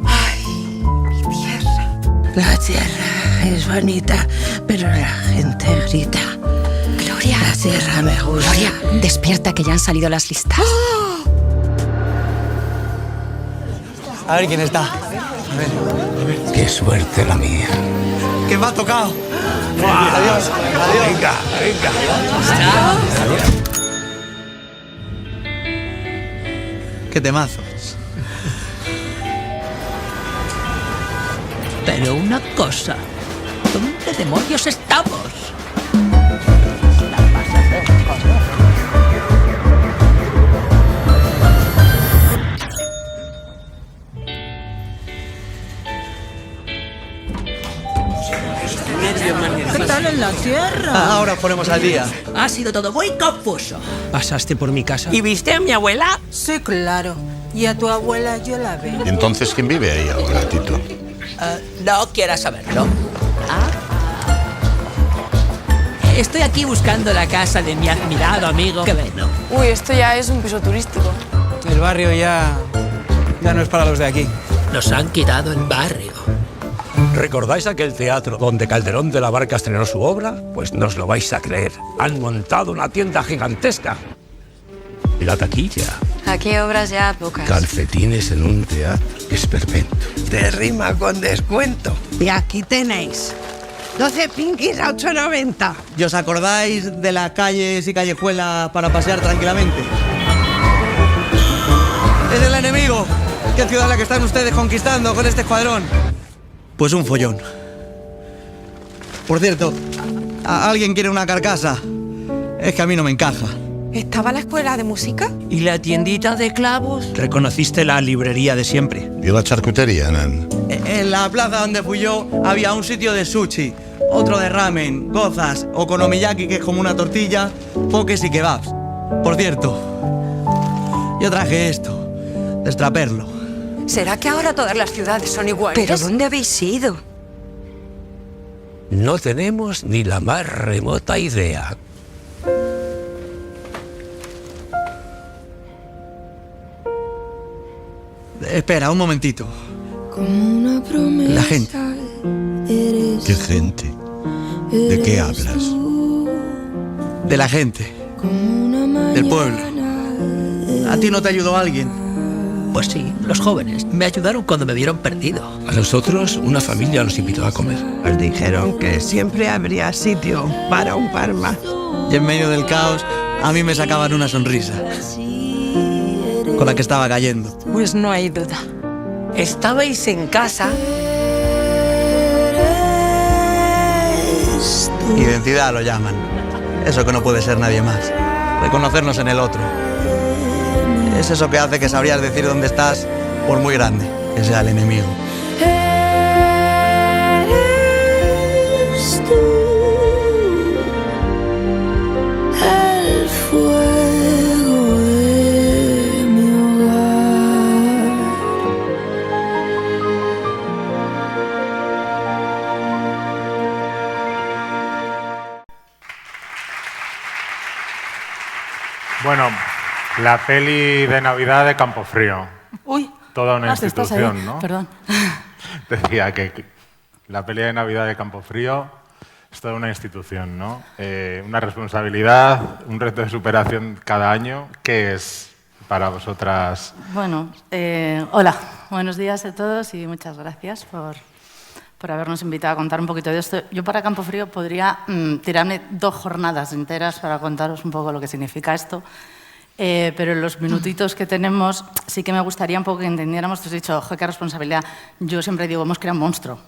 Ay, mi tierra. La tierra es bonita, pero la gente grita. Gloria. La tierra me gusta. Gloria, despierta que ya han salido las listas. A ver quién está. A ver. Qué suerte la mía. Que me ha tocado. Adiós. Adiós. Venga, venga. Qué temazo. Pero una cosa, ¿dónde demonios estamos? ¿Qué tal en la tierra? Ahora ponemos al día. Ha sido todo muy confuso. ¿Pasaste por mi casa? ¿Y viste a mi abuela? Sí, claro. Y a tu abuela yo la veo. Entonces, ¿quién vive ahí ahora, Tito? No quieras saberlo. Estoy aquí buscando la casa de mi admirado amigo Queveno. Uy, esto ya es un piso turístico. El barrio ya no es para los de aquí. Nos han quitado el barrio. ¿Recordáis aquel teatro donde Calderón de la Barca estrenó su obra? Pues no os lo vais a creer. Han montado una tienda gigantesca. Y la taquilla. Aquí obras ya pocas. Calcetines en un teatro. Esperpento. Te rima con descuento. Y aquí tenéis 12 pinkies a 8,90. ¿Y os acordáis de las calles y callejuelas para pasear tranquilamente? ¡Es el enemigo! ¿Qué ciudad es la que están ustedes conquistando con este escuadrón? Pues un follón. Por cierto, ¿alguien quiere una carcasa? Es que a mí no me encaja. ¿Estaba la escuela de música? ¿Y la tiendita de clavos? ¿Reconociste la librería de siempre? ¿Y la charcutería, Nan? En la plaza donde fui yo había un sitio de sushi, otro de ramen, gozas, okonomiyaki, que es como una tortilla, pokés y kebabs. Por cierto, yo traje esto, destraperlo. ¿Será que ahora todas las ciudades son iguales? ¿Pero dónde habéis ido? No tenemos ni la más remota idea. Espera, un momentito. La gente. ¿Qué gente? ¿De qué hablas? De la gente. Del pueblo. ¿A ti no te ayudó alguien? Pues sí, los jóvenes. Me ayudaron cuando me vieron perdido. A nosotros, una familia nos invitó a comer. Os dijeron que siempre habría sitio para un par más. Y en medio del caos, a mí me sacaban una sonrisa. Con la que estaba cayendo. Pues no hay duda. Estabais en casa. Identidad lo llaman. Eso que no puede ser nadie más. Reconocernos en el otro. Es eso que hace que sabrías decir dónde estás por muy grande que sea el enemigo. Eres tú, el fuego de mi hogar. Bueno, la peli de Navidad de Campofrío. Uy. Toda una Estás institución, ahí. ¿no? Perdón. Decía que la peli de Navidad de Campofrío es toda una institución, ¿no? Una responsabilidad, un reto de superación cada año. ¿Qué es para vosotras? Bueno, hola, buenos días a todos y muchas gracias por habernos invitado a contar un poquito de esto. Yo para Campofrío podría tirarme 2 jornadas enteras para contaros un poco lo que significa esto. Pero en los minutitos que tenemos sí que me gustaría un poco que entendiéramos, te has dicho, qué responsabilidad. Yo siempre digo, hemos creado un monstruo.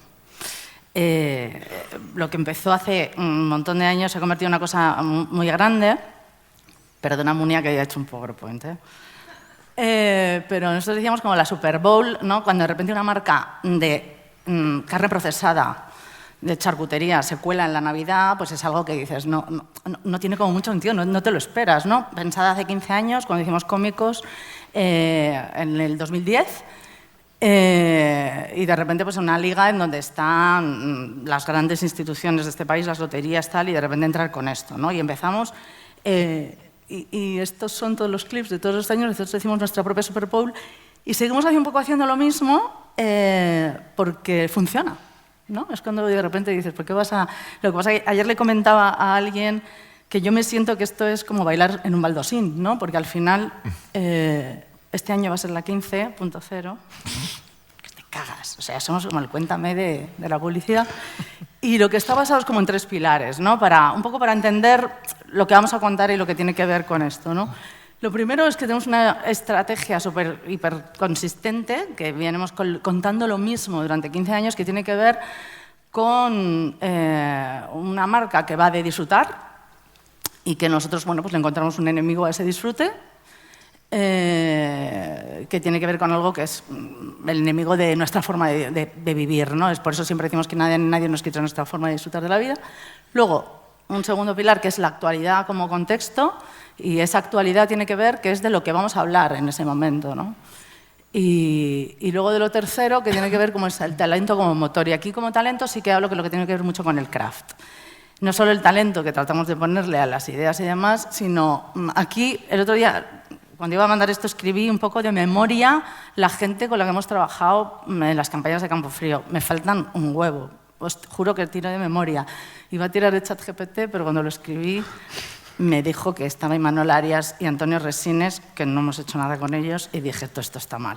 Lo que empezó hace un montón de años se ha convertido en una cosa muy grande. Perdona, Munia, que haya hecho un PowerPoint. Pero nosotros decíamos como la Super Bowl, ¿no? Cuando de repente una marca de carne procesada, de charcutería, se cuela en la Navidad, pues es algo que dices, no tiene como mucho sentido, no te lo esperas, ¿no? Pensada hace 15 años, cuando hicimos Cómicos, en el 2010, y de repente pues una liga en donde están las grandes instituciones de este país, las loterías, tal, y de repente entrar con esto, ¿no? Y empezamos, y estos son todos los clips de todos los años, nosotros hicimos nuestra propia Super Bowl, y seguimos un poco haciendo lo mismo porque funciona, ¿no? Es cuando de repente dices, ¿por qué vas a...? Lo que pasa es que ayer le comentaba a alguien que yo me siento que esto es como bailar en un baldosín, ¿no? Porque al final, este año va a ser la 15.0, que te cagas. O sea, somos como el cuéntame de la publicidad. Y lo que está basado es como en 3 pilares, ¿no? Un poco para entender lo que vamos a contar y lo que tiene que ver con esto, ¿no? Lo primero es que tenemos una estrategia hiper consistente, que venimos contando lo mismo durante 15 años, que tiene que ver con una marca que va de disfrutar y que nosotros, bueno, pues le encontramos un enemigo a ese disfrute, que tiene que ver con algo que es el enemigo de nuestra forma de vivir, ¿no? Es por eso siempre decimos que nadie nos quita nuestra forma de disfrutar de la vida. Luego, un segundo pilar, que es la actualidad como contexto, y esa actualidad tiene que ver que es de lo que vamos a hablar en ese momento, ¿no? Y luego de lo tercero, que tiene que ver como es el talento como motor. Y aquí como talento sí que hablo que lo que tiene que ver mucho con el craft. No solo el talento que tratamos de ponerle a las ideas y demás, sino aquí, el otro día, cuando iba a mandar esto, escribí un poco de memoria la gente con la que hemos trabajado en las campañas de Campofrío. Me faltan un huevo. Os juro que tiro de memoria. Iba a tirar de ChatGPT, pero cuando lo escribí me dijo que estaba Imanol Arias y Antonio Resines, que no hemos hecho nada con ellos, y dije, todo esto está mal.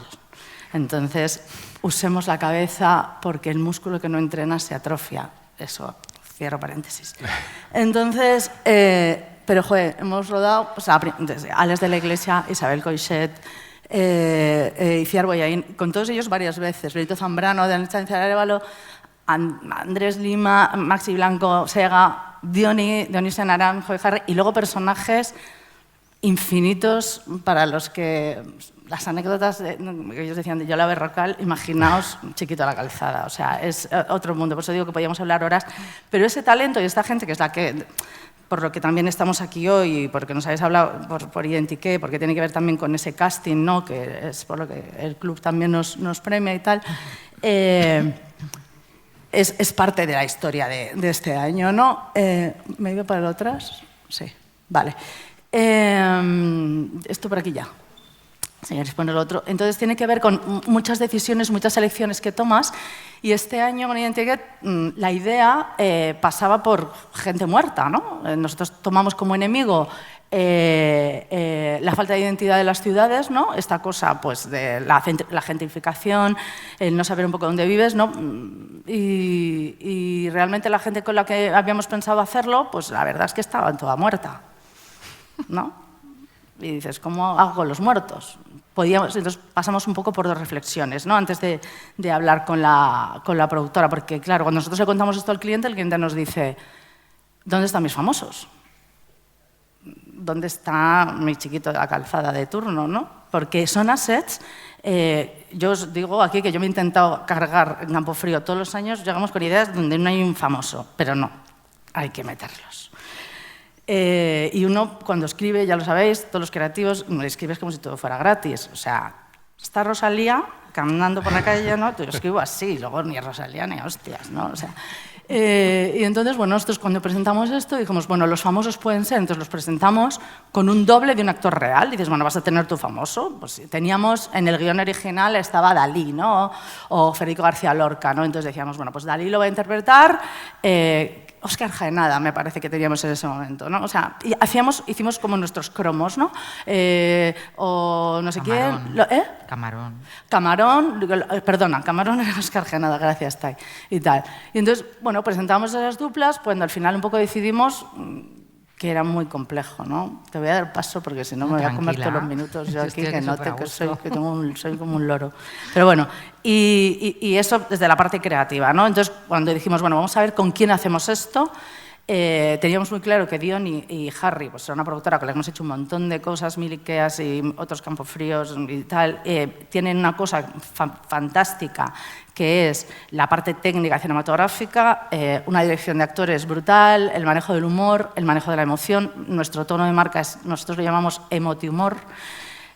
Entonces, usemos la cabeza porque el músculo que no entrena se atrofia. Eso, cierro paréntesis. Entonces, pero, joder, hemos rodado, o sea, desde Alex de la Iglesia, Isabel Coixet, Iciar Boyaín, con todos ellos varias veces, Benito Zambrano, Daniel Sánchez Arévalo, Andrés Lima, Maxi Blanco, Sega, Dionisia Naranjo de Harry, y luego personajes infinitos para los que las anécdotas que ellos decían de Yola Berrocal, imaginaos Chiquito a la Calzada, o sea, es otro mundo, por eso digo que podíamos hablar horas, pero ese talento y esta gente que es la que, por lo que también estamos aquí hoy, porque nos habéis hablado por Identiqué, porque tiene que ver también con ese casting, ¿no? Que es por lo que el club también nos premia y tal, es parte de la historia de este año, ¿no? ¿Me iba para el atrás? Sí, vale. Esto por aquí ya. Señores, pon el otro. Entonces tiene que ver con muchas decisiones, muchas elecciones que tomas, y este año con Identiqué la idea pasaba por gente muerta, ¿no? Nosotros tomamos como enemigo la falta de identidad de las ciudades, ¿no? Esta cosa pues, de la gentrificación, el no saber un poco dónde vives, ¿no? Y realmente la gente con la que habíamos pensado hacerlo, pues la verdad es que estaba toda muerta, ¿no? Y dices, ¿cómo hago con los muertos? Entonces pasamos un poco por 2 reflexiones, ¿no? Antes de hablar con la productora, porque claro, cuando nosotros le contamos esto al cliente, el cliente nos dice, ¿dónde están mis famosos? ¿Dónde está mi Chiquito de la Calzada de turno, ¿no? Porque son assets Yo os digo aquí que yo me he intentado cargar en Campofrío todos los años, llegamos con ideas donde no hay un famoso, pero no, hay que meterlos. Y uno, cuando escribe, ya lo sabéis, todos los creativos, escribes como si todo fuera gratis. O sea, está Rosalía caminando por la calle, ¿no? Yo escribo así, luego ni Rosalía ni hostias, ¿no? O sea, y entonces, bueno, nosotros cuando presentamos esto dijimos, bueno, los famosos pueden ser, entonces los presentamos con un doble de un actor real. Dices, bueno, vas a tener tu famoso. Pues teníamos, en el guión original estaba Dalí, ¿no? O Federico García Lorca, ¿no? Entonces decíamos, bueno, pues Dalí lo va a interpretar, Óscar Jaenada, me parece que teníamos en ese momento, ¿no? O sea, hicimos como nuestros cromos, ¿no? O no sé Camarón. quién... Camarón. Camarón era Óscar Jaenada, gracias, Tai, y tal. Y entonces, bueno, presentamos esas duplas, cuando al final un poco decidimos que era muy complejo, ¿no? Te voy a dar paso porque si no me voy a comer todos los minutos yo aquí, que note que soy como un loro. Pero bueno, y eso desde la parte creativa, ¿no? Entonces, cuando dijimos, bueno, vamos a ver con quién hacemos esto, teníamos muy claro que Dion y Harry, pues era una productora con la que hemos hecho un montón de cosas, Mil Ikeas y otros Campofríos y tal, tienen una cosa fantástica, que es la parte técnica cinematográfica, una dirección de actores brutal, el manejo del humor, el manejo de la emoción. Nuestro tono de marca nosotros lo llamamos emoti-humor.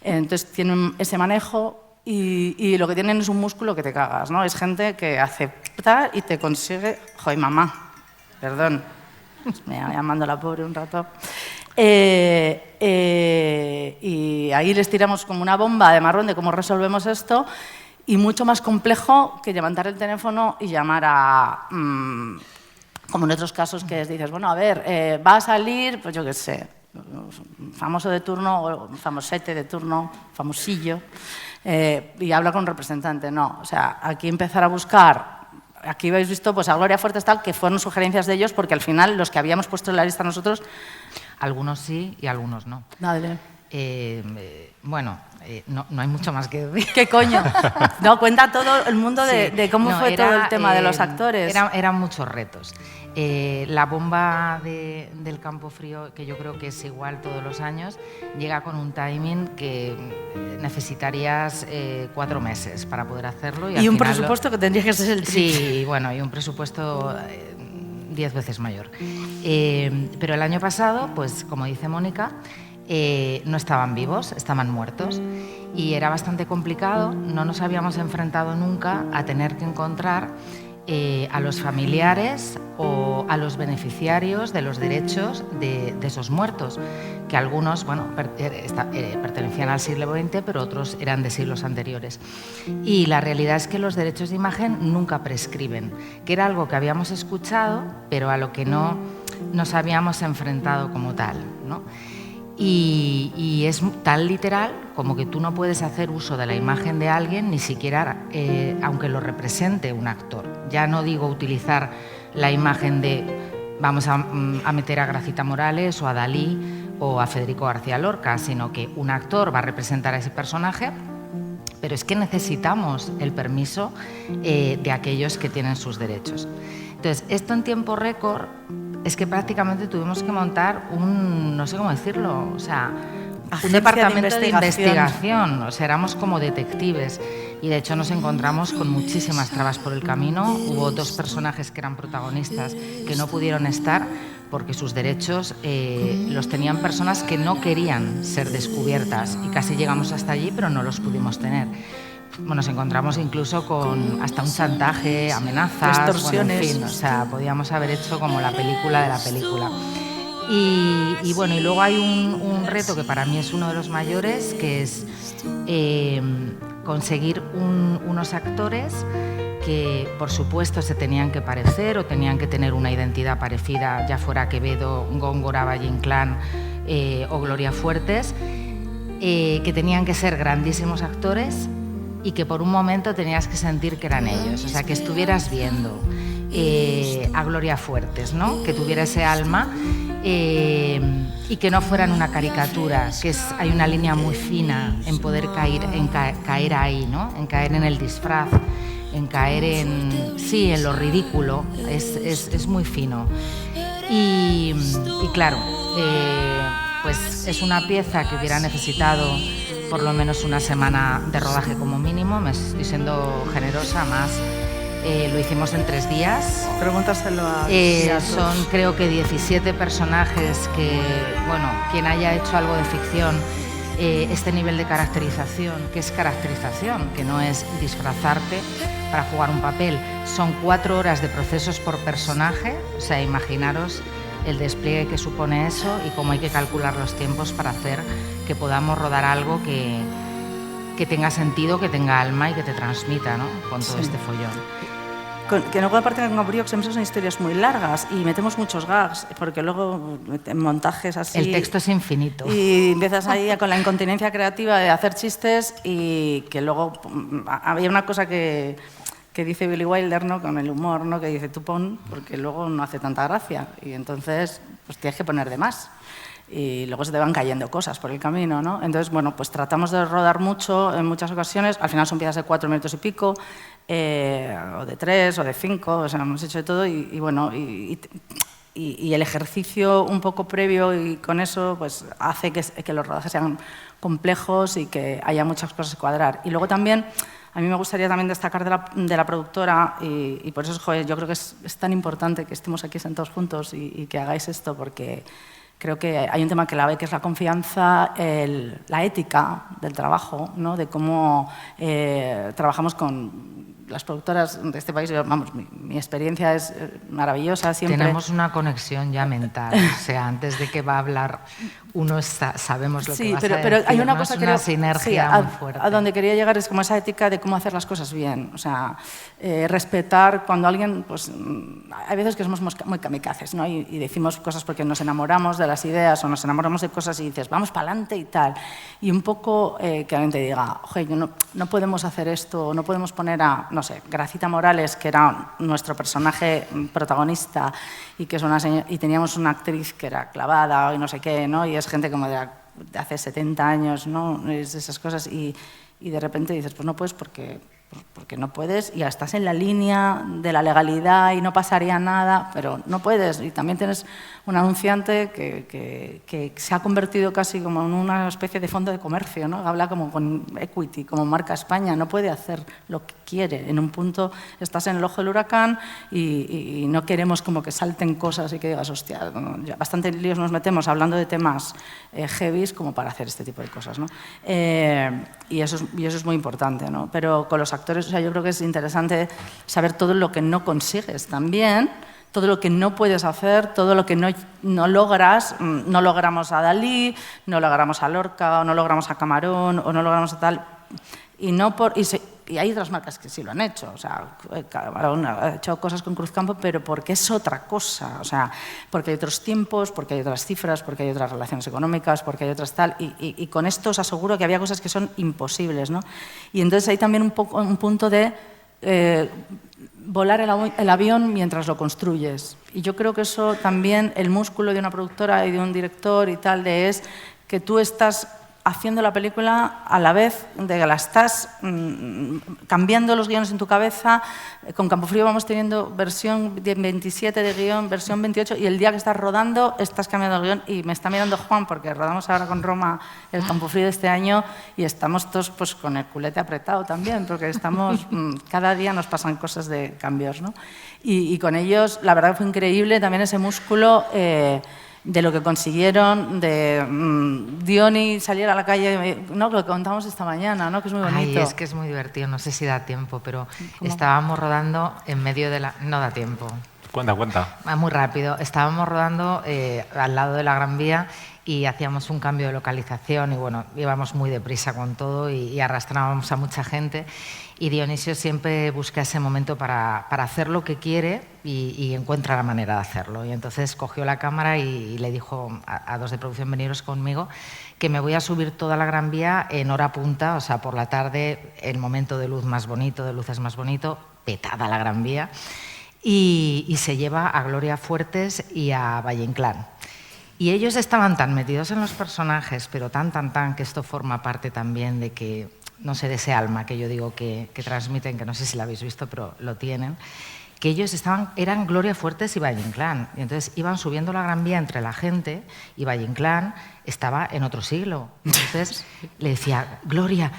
Entonces tienen ese manejo y lo que tienen es un músculo que te cagas, ¿no? Es gente que acepta y te consigue... ¡Joder, mamá! Perdón, me va llamando la pobre un rato. Y ahí les tiramos como una bomba de marrón de cómo resolvemos esto. Y mucho más complejo que levantar el teléfono y llamar a... como en otros casos que dices, bueno, a ver, va a salir, pues yo qué sé, famoso de turno, o famosete de turno, famosillo, y habla con un representante. No, o sea, aquí empezar a buscar... Aquí habéis visto pues, a Gloria Fuertes, tal, que fueron sugerencias de ellos, porque al final los que habíamos puesto en la lista nosotros... Algunos sí y algunos no. Dale. No hay mucho más que decir. ¿Qué coño? No, cuenta todo el mundo de cómo fue todo el tema de los actores. Eran muchos retos. La bomba del Campofrío, que yo creo que es igual todos los años, llega con un timing que necesitarías 4 meses para poder hacerlo. Y un presupuesto que tendría que ser el triple. Sí, bueno, y un presupuesto 10 veces mayor. Pero el año pasado, pues como dice Mónica, no estaban vivos, estaban muertos y era bastante complicado. No nos habíamos enfrentado nunca a tener que encontrar a los familiares o a los beneficiarios de los derechos de esos muertos, que algunos pertenecían al siglo XX, pero otros eran de siglos anteriores. Y la realidad es que los derechos de imagen nunca prescriben, que era algo que habíamos escuchado, pero a lo que no nos habíamos enfrentado como tal, ¿no? Y es tan literal como que tú no puedes hacer uso de la imagen de alguien, ni siquiera aunque lo represente un actor. Ya no digo utilizar la imagen de vamos a meter a Gracita Morales o a Dalí o a Federico García Lorca, sino que un actor va a representar a ese personaje, pero es que necesitamos el permiso de aquellos que tienen sus derechos. Entonces, esto en tiempo récord es que prácticamente tuvimos que montar no sé cómo decirlo, o sea, un departamento de investigación. O sea, éramos como detectives y de hecho nos encontramos con muchísimas trabas por el camino. Hubo 2 personajes que eran protagonistas que no pudieron estar porque sus derechos los tenían personas que no querían ser descubiertas y casi llegamos hasta allí, pero no los pudimos tener. Bueno, nos encontramos incluso con hasta un chantaje, amenazas, extorsiones. Bueno, en fin, o sea, podíamos haber hecho como la película de la película. Y bueno, y luego hay un reto que para mí es uno de los mayores, que es conseguir unos actores que, por supuesto, se tenían que parecer o tenían que tener una identidad parecida, ya fuera Quevedo, Góngora, Valle Inclán o Gloria Fuertes, que tenían que ser grandísimos actores y que por un momento tenías que sentir que eran ellos, o sea, que estuvieras viendo a Gloria Fuertes, ¿no? Que tuviera ese alma y que no fueran una caricatura, que hay una línea muy fina en poder caer ahí, ¿no? En caer en el disfraz, en caer en lo ridículo, es muy fino. Y claro, pues es una pieza que hubiera necesitado por lo menos una semana de rodaje como mínimo. Me estoy siendo generosa, más lo hicimos en 3 días. Pregúntaselo a son creo que 17 personajes que, bueno, quien haya hecho algo de ficción, este nivel de caracterización, que es caracterización, que no es disfrazarte para jugar un papel, son 4 horas de procesos por personaje, o sea, imaginaros el despliegue que supone eso y cómo hay que calcular los tiempos para hacer que podamos rodar algo que tenga sentido, que tenga alma y que te transmita, ¿no? Con todo este follón. Que luego aparte en Cambriok siempre son historias muy largas y metemos muchos gags, porque luego en montajes así... El texto es infinito. Y empiezas ahí con la incontinencia creativa de hacer chistes y que luego... Había una cosa que dice Billy Wilder, ¿no? Con el humor, ¿no? Que dice tú pon, porque luego no hace tanta gracia y entonces pues tienes que poner de más. Y luego se te van cayendo cosas por el camino, ¿no? Entonces, bueno, pues tratamos de rodar mucho en muchas ocasiones. Al final son piezas de 4 minutos y pico, o de 3, o de 5, o sea, hemos hecho de todo y bueno, y el ejercicio un poco previo y con eso pues hace que los rodajes sean complejos y que haya muchas cosas que cuadrar. Y luego también, a mí me gustaría también destacar de la productora y por eso, joder, yo creo que es tan importante que estemos aquí sentados juntos y que hagáis esto, porque creo que hay un tema clave que es la confianza, la ética del trabajo, ¿no? De cómo trabajamos con las productoras de este país. Vamos, mi experiencia es maravillosa siempre. Tenemos una conexión ya mental, o sea, antes de que va a hablar uno sabemos lo que vas a decir. Pero hay una cosa que una sinergia muy fuerte. A donde quería llegar es como esa ética de cómo hacer las cosas bien, o sea, respetar cuando alguien, pues hay veces que somos muy kamikazes, ¿no? Y decimos cosas porque nos enamoramos de las ideas o nos enamoramos de cosas y dices, vamos para adelante y tal. Y un poco que alguien te diga, oye, no podemos hacer esto, no podemos poner a, no sé, Gracita Morales, que era nuestro personaje protagonista y que es una y teníamos una actriz que era clavada y no sé qué, ¿no? Y es gente como de hace 70 años, ¿no? Es esas cosas y de repente dices, pues no puedes porque no puedes y ya estás en la línea de la legalidad y no pasaría nada, pero no puedes. Y también tienes un anunciante que se ha convertido casi como en una especie de fondo de comercio, ¿no? Habla como con equity, como marca España, no puede hacer lo que quiere. En un punto estás en el ojo del huracán y no queremos como que salten cosas y que digas, hostia, ya bastante líos nos metemos hablando de temas heavies como para hacer este tipo de cosas, ¿no? Y eso es muy importante, ¿no? Pero con los actores, o sea, yo creo que es interesante saber todo lo que no consigues también, todo lo que no puedes hacer, todo lo que no logras. No logramos a Dalí, no logramos a Lorca, o no logramos a Camarón, o no logramos a tal. Y hay otras marcas que sí lo han hecho. O sea, Camarón ha hecho cosas con Cruzcampo, pero porque es otra cosa. O sea, porque hay otros tiempos, porque hay otras cifras, porque hay otras relaciones económicas, porque hay otras tal. Y con esto os aseguro que había cosas que son imposibles, ¿no? Y entonces hay también un punto de volar el avión mientras lo construyes. Y yo creo que eso también, el músculo de una productora y de un director y tal, es que tú estás haciendo la película a la vez de que la estás cambiando los guiones en tu cabeza. Con Campofrío vamos teniendo versión 27 de guión, versión 28, y el día que estás rodando estás cambiando el guión. Y me está mirando Juan, porque rodamos ahora con Roma el Campofrío de este año y estamos todos pues, con el culete apretado también, porque estamos cada día nos pasan cosas de cambios, ¿no? Y con ellos, la verdad fue increíble también ese músculo de lo que consiguieron, de Diony salir a la calle, ¿no? Lo que contamos esta mañana, ¿no? Que es muy bonito. Ay, es que es muy divertido, no sé si da tiempo, pero estábamos rodando en medio de la... No da tiempo. Cuenta. Muy rápido. Estábamos rodando al lado de la Gran Vía y hacíamos un cambio de localización y bueno, íbamos muy deprisa con todo y arrastrábamos a mucha gente. Y Dionisio siempre busca ese momento para hacer lo que quiere y encuentra la manera de hacerlo. Y entonces cogió la cámara y le dijo a dos de producción, veniros conmigo, que me voy a subir toda la Gran Vía en hora punta, o sea, por la tarde, el momento de luz más bonito, de luces más bonito, petada la Gran Vía. Y se lleva a Gloria Fuertes y a Valle Inclán. Y ellos estaban tan metidos en los personajes, pero tan, que esto forma parte también de que, no sé, de ese alma que yo digo que transmiten, que no sé si lo habéis visto, pero lo tienen, que ellos eran Gloria Fuertes y Valle Inclán. Y entonces iban subiendo la Gran Vía entre la gente y Valle Inclán estaba en otro siglo. Entonces le decía, Gloria,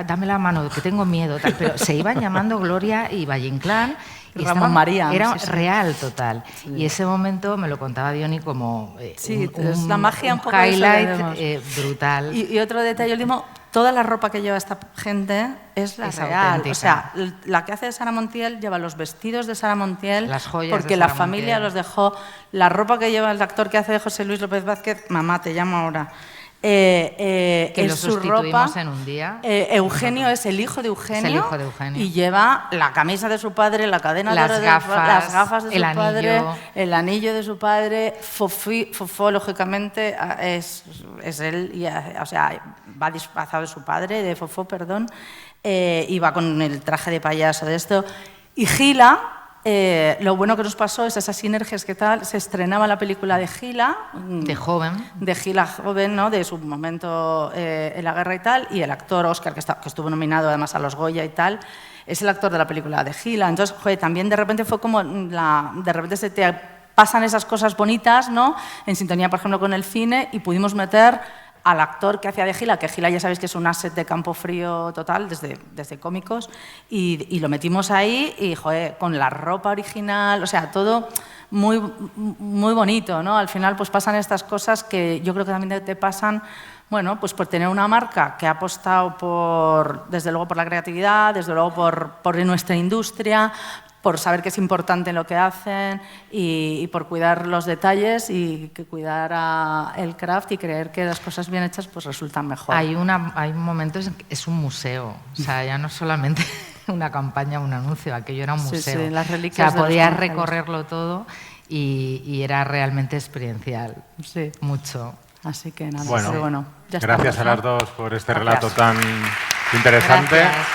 dame la mano, que tengo miedo. Tal. Pero se iban llamando Gloria y Valle Inclán. Y Ramón María. Era sí. real total. Sí. Y ese momento me lo contaba Diony como es la magia un poco highlight brutal. Y otro detalle último, toda la ropa que lleva esta gente es la real. Auténtica. O sea, la que hace de Sara Montiel lleva los vestidos de Sara Montiel, las joyas porque de la Sara familia Montiel. Los dejó. La ropa que lleva el actor que hace de José Luis López Vázquez, mamá, te llamo ahora. Que es lo su sustituimos ropa. en un día. Eugenio es el hijo de Eugenio. Es el hijo de Eugenio. Y lleva la camisa de su padre, la cadena las de oro gafas, las gafas de el su padre, anillo. el anillo de su padre. Fofó, lógicamente, es él, o sea, va disfrazado de su padre, de Fofó, perdón, y va con el traje de payaso de esto. Y Gila, lo bueno que nos pasó es esas sinergias que tal, se estrenaba la película de Gila. De joven. De Gila joven, ¿no? De su momento en la guerra y tal, y el actor Óscar, que estuvo nominado además a los Goya y tal, es el actor de la película de Gila. Entonces, joder, también de repente fue como, de repente se te pasan esas cosas bonitas, ¿no? En sintonía, por ejemplo, con el cine, y pudimos meter al actor que hacía de Gila, que Gila ya sabéis que es un asset de Campo Frío total, desde cómicos, y lo metimos ahí, y joder, con la ropa original, o sea, todo muy, muy bonito, ¿no? Al final pues pasan estas cosas que yo creo que también te pasan, bueno, pues por tener una marca que ha apostado desde luego por la creatividad, desde luego por nuestra industria, por saber que es importante lo que hacen y por cuidar los detalles y que cuidar el craft y creer que las cosas bien hechas pues resultan mejor. Hay momentos en que es un museo, o sea, ya no solamente una campaña, un anuncio, aquello era un museo. Sí, las reliquias. O sea, podías recorrerlo todo y era realmente experiencial. Sí. Mucho. Así que nada, bueno, ya gracias estamos, a las dos por este relato Gracias. tan interesante. Gracias.